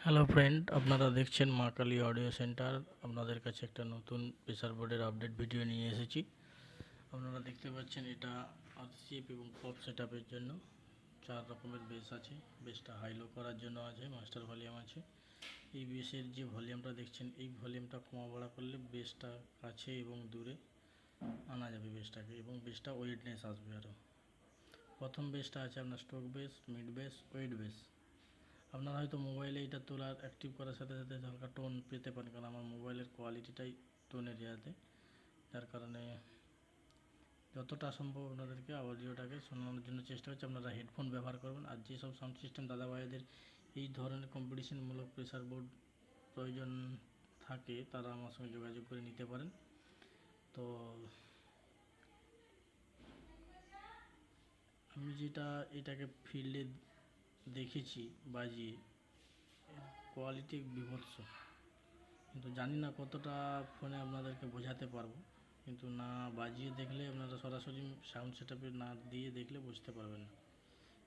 Hello friend, আপনারা দেখছেন মা কালী অডিও সেন্টার। আপনাদের কাছে একটা নতুন প্রেসার বোর্ডের আপডেট ভিডিও নিয়ে এসেছি। আপনারা দেখতে পাচ্ছেন এটা আরসিএফ এবং পপ সেটআপের জন্য 4 রকমের বেস আছে। বেসটা হাই লো করার জন্য আছে, মাস্টার ভলিউম আছে। এই বেসের যে ভলিউমটা দেখছেন, এই ভলিউমটা কমা বাড়া করলে বেসটা কাছে এবং দূরে আনা যাবে বেসটাকে, এবং বেসটা ওয়েটনেস আসবে আরও। প্রথম বেসটা আছে আপনার stroke base, mid base, weight base. আপনারা হয়তো মোবাইলে এটা তোলার অ্যাক্টিভ করার সাথে সাথে হালকা টোন পেতে পারেন, কারণ আমার মোবাইলের কোয়ালিটিটাই টোনের ইয়াতে, যার কারণে যতটা সম্ভব আপনাদেরকে অডিওটাকে শোনানোর জন্য চেষ্টা করছি। আপনারা হেডফোন ব্যবহার করবেন। আর যেসব সাউন্ড সিস্টেম দাদাভাইদের এই ধরনের কম্পিটিশনমূলক প্রেসার বোর্ড প্রয়োজন থাকে, তারা আমার সঙ্গে যোগাযোগ করে নিতে পারেন। তো আমি যেটা এটাকে ফিল্ডে দেখেছি বাজিয়ে, কোয়ালিটি বিভৎস, কিন্তু জানি না কতটা ফোনে আপনাদেরকে বোঝাতে পারবো। কিন্তু না বাজিয়ে দেখলে, আপনারা সরাসরি সাউন্ড সেটআপে না দিয়ে দেখলে বুঝতে পারবেন না।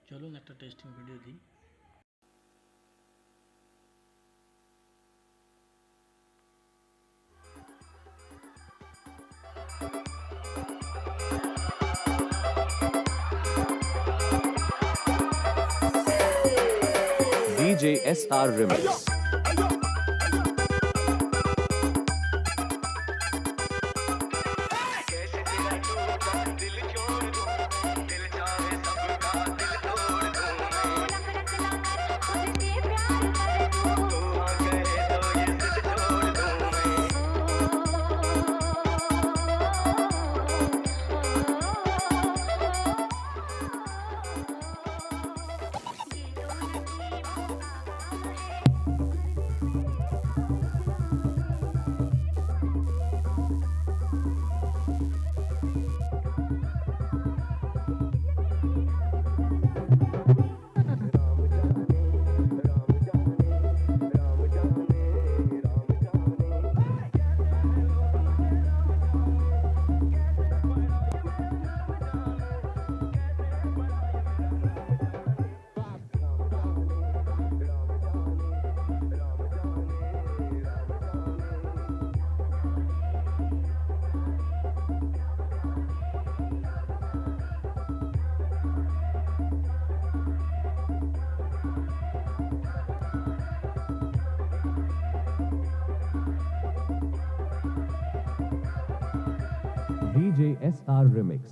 চলুন একটা টেস্টিং ভিডিও দিই। DJ SR Remix. DJ SR Remix.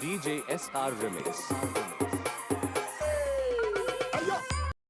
DJ SR Remix.